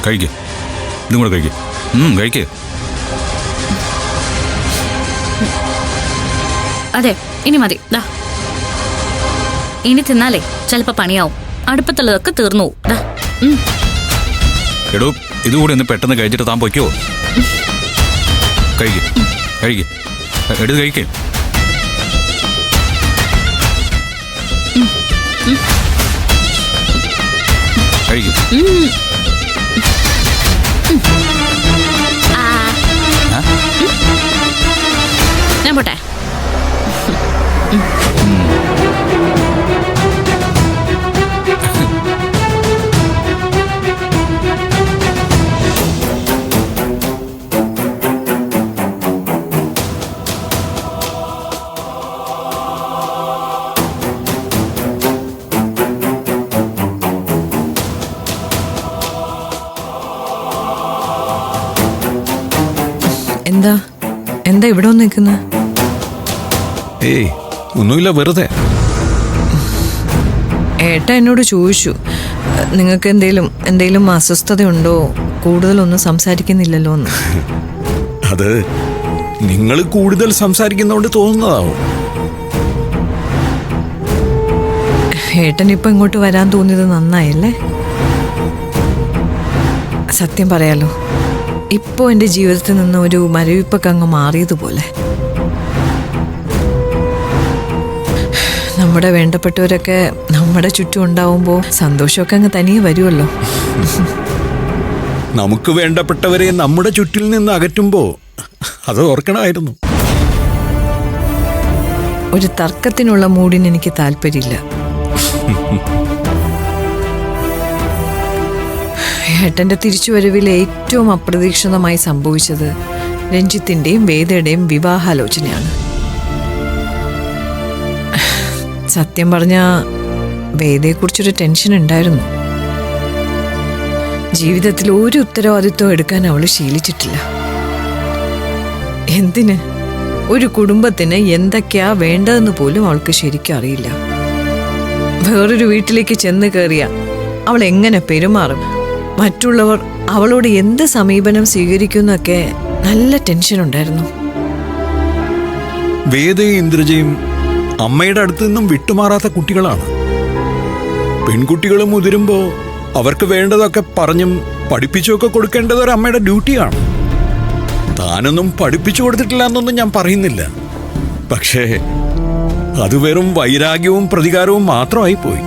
കഴിക്ക്. ഇതും കൂടെ കഴിക്ക്. കഴിക്ക്. അതെ, ഇനി മതി. ദാ ഇനി തിന്നാലേ ചിലപ്പോ പണിയാവും. അടുപ്പത്തുള്ളതൊക്കെ തീർന്നു പോവും. എടോ, ഇതുകൂടി ഒന്ന് പെട്ടെന്ന് കഴിച്ചിട്ട് താൻ പൊയ്ക്കോ. കഴിക്ക് കഴിക്ക്. എടുത്ത് കഴിക്കേ. കഴിക്കും. ഞാൻ പോട്ടെ. എന്താ എന്താ ഇവിടെ വന്ന് നിൽക്കുന്ന? ഏയ് ഒന്നുമില്ല, വെറുതെ. ഏട്ടാ എന്നോട് ചോദിച്ചു, നിങ്ങൾക്ക് എന്തേലും അസ്വസ്ഥതയുണ്ടോ, കൂടുതലൊന്നും സംസാരിക്കുന്നില്ലല്ലോ എന്ന്. അത് നിങ്ങൾ കൂടുതൽ സംസാരിക്കുന്നതുകൊണ്ട് തോന്നുന്നതാവും. ഏട്ടൻ ഇപ്പൊ ഇങ്ങോട്ട് വരാൻ തോന്നിയത് നന്നായല്ലേ? സത്യം പറയാലോ, ഇപ്പോൾ എൻ്റെ ജീവിതത്തിൽ നിന്ന് ഒരു മരവിപ്പൊക്കെ അങ്ങ് മാറിയതുപോലെ. നമ്മുടെ വേണ്ടപ്പെട്ടവരൊക്കെ നമ്മുടെ ചുറ്റും ഉണ്ടാവുമ്പോൾ സന്തോഷമൊക്കെ അങ്ങ് തനിയെ വരുമല്ലോ. നമുക്ക് വേണ്ടപ്പെട്ടവരെ നമ്മുടെ ചുറ്റിൽ നിന്ന് അകറ്റുമ്പോൾ അത് ഓർക്കണമായിരുന്നു. ഒരു തർക്കത്തിനുള്ള മൂഡിന് എനിക്ക് താല്പര്യമില്ല. ഏട്ടൻ്റെ തിരിച്ചുവരവിൽ ഏറ്റവും അപ്രതീക്ഷിതമായി സംഭവിച്ചത് രഞ്ജിത്തിൻ്റെയും വേദയുടെയും വിവാഹാലോചനയാണ്. സത്യം പറഞ്ഞാൽ വേദയെക്കുറിച്ചൊരു ടെൻഷൻ ഉണ്ടായിരുന്നു. ജീവിതത്തിൽ ഒരു ഉത്തരവാദിത്വം എടുക്കാൻ അവൾ ശീലിച്ചിട്ടില്ല. എന്തിന്? ഒരു കുടുംബത്തിന് എന്തൊക്കെയാ വേണ്ടതെന്ന് പോലും അവൾക്ക് ശരിക്കും അറിയില്ല. വേറൊരു വീട്ടിലേക്ക് ചെന്ന് കയറിയ അവൾ എങ്ങനെ പെരുമാറും, മറ്റുള്ളവർ അവളോട് എന്ത് സമീപനം സ്വീകരിക്കുന്നൊക്കെ നല്ല ടെൻഷൻ ഉണ്ടായിരുന്നു. വേദയും ഇന്ദ്രജയും അമ്മയുടെ അടുത്ത് നിന്നും വിട്ടുമാറാത്ത കുട്ടികളാണ്. പെൺകുട്ടികൾ മുതിരുമ്പോൾ അവർക്ക് വേണ്ടതൊക്കെ പറഞ്ഞും പഠിപ്പിച്ചുമൊക്കെ കൊടുക്കേണ്ടത് ഒരു അമ്മയുടെ ഡ്യൂട്ടിയാണ്. താനൊന്നും പഠിപ്പിച്ചു കൊടുത്തിട്ടില്ല എന്നൊന്നും ഞാൻ പറയുന്നില്ല. പക്ഷേ അത് വെറും വൈരാഗ്യവും പ്രതികാരവും മാത്രമായി പോയി.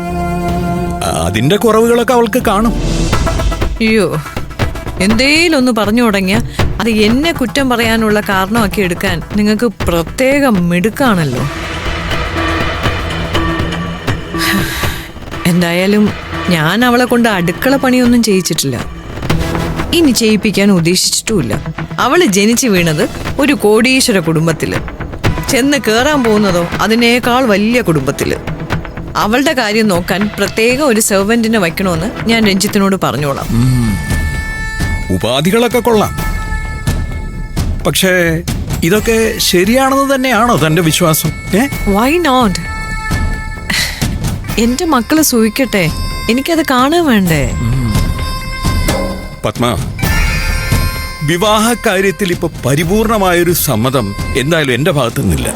അതിൻ്റെ കുറവുകളൊക്കെ അവൾക്ക് കാണും. അയ്യോ, എന്തേലും ഒന്ന് പറഞ്ഞു തുടങ്ങിയ അത് എന്നെ കുറ്റം പറയാനുള്ള കാരണമാക്കി എടുക്കാൻ നിങ്ങൾക്ക് പ്രത്യേകം മിടുക്കാണല്ലോ. എന്തായാലും ഞാൻ അവളെ കൊണ്ട് അടുക്കള പണിയൊന്നും ചെയ്യിച്ചിട്ടില്ല, ഇനി ചെയ്യിപ്പിക്കാൻ ഉദ്ദേശിച്ചിട്ടുമില്ല. അവള് ജനിച്ചു വീണത് ഒരു കോടീശ്വര കുടുംബത്തില്, ചെന്ന് കയറാൻ പോകുന്നതോ അതിനേക്കാൾ വലിയ കുടുംബത്തില്. അവളുടെ കാര്യം നോക്കാൻ പ്രത്യേകം ഒരു സെർവന്റിനെ വയ്ക്കണമെന്ന് ഞാൻ രഞ്ജിത്തിനോട് പറഞ്ഞോളാം. ഉപാധികളൊക്കെ കൊള്ളാം, പക്ഷേ ഇതൊക്കെ ശരിയാണെന്ന് തന്നെയാണോ തന്റെ വിശ്വാസം? Why not? എന്റെ മക്കള് സൂഹിക്കട്ടെ, എനിക്കത് കാണാൻ വേണ്ടേ? പത്മ, വിവാഹ കാര്യത്തിൽ ഇപ്പൊ പരിപൂർണമായൊരു സമ്മതം എന്തായാലും എന്റെ ഭാഗത്തു നിന്നില്ല.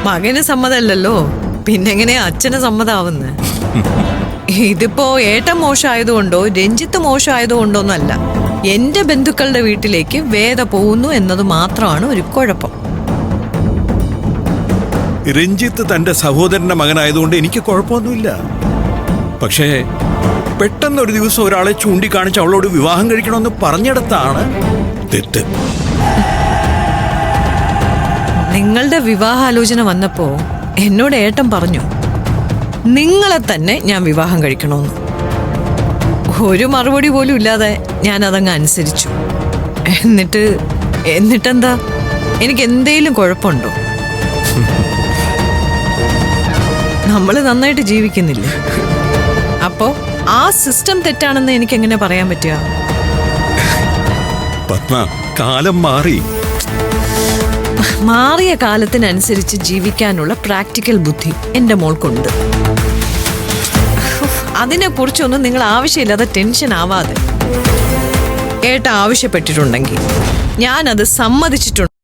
മകന് സമ്മതമല്ലല്ലോ, പിന്നെങ്ങനെയാ അച്ഛന് സമ്മതാവുന്നത്? ഇതിപ്പോ ഏട്ടൻ മോശമായതുകൊണ്ടോ രഞ്ജിത്ത് മോശമായതുകൊണ്ടോ ഒന്നല്ല, എന്റെ ബന്ധുക്കളുടെ വീട്ടിലേക്ക് വേദ പോകുന്നു എന്നത് മാത്രമാണ് ഒരു കുഴപ്പം. രഞ്ജിത്ത് തന്റെ സഹോദരന്റെ മകനായതുകൊണ്ട് എനിക്ക് കുഴപ്പമൊന്നുമില്ല. പക്ഷേ പെട്ടെന്നൊരു ദിവസം ഒരാളെ ചൂണ്ടിക്കാണിച്ച് അവളോട് വിവാഹം കഴിക്കണമെന്ന് പറഞ്ഞിടത്താണ് തെറ്റ്. നിങ്ങളുടെ വിവാഹാലോചന വന്നപ്പോ എന്നോട് ഏട്ടൻ പറഞ്ഞു, നിങ്ങളെ തന്നെ ഞാൻ വിവാഹം കഴിക്കണമെന്ന്. ഒരു മറുപടി പോലും ഇല്ലാതെ ഞാൻ അതങ്ങ് അനുസരിച്ചു. എന്നിട്ടെന്താ, എനിക്ക് എന്തേലും കുഴപ്പമുണ്ടോ? നമ്മൾ നന്നായിട്ട് ജീവിക്കുന്നില്ലേ? അപ്പോ ആ സിസ്റ്റം തെറ്റാണെന്ന് എനിക്ക് എങ്ങനെ പറയാൻ പറ്റുക? പത്മ, കാലം മാറി. മാറിയ കാലത്തിനനുസരിച്ച് ജീവിക്കാനുള്ള പ്രാക്ടിക്കൽ ബുദ്ധി എൻ്റെ മോൾക്കുണ്ട്. അതിനെക്കുറിച്ചൊന്നും നിങ്ങൾ ആവശ്യമില്ലാതെ ടെൻഷൻ ആവാതെ. ഏട്ട ആവശ്യപ്പെട്ടിട്ടുണ്ടെങ്കിൽ ഞാനത് സമ്മതിച്ചിട്ടുണ്ട്.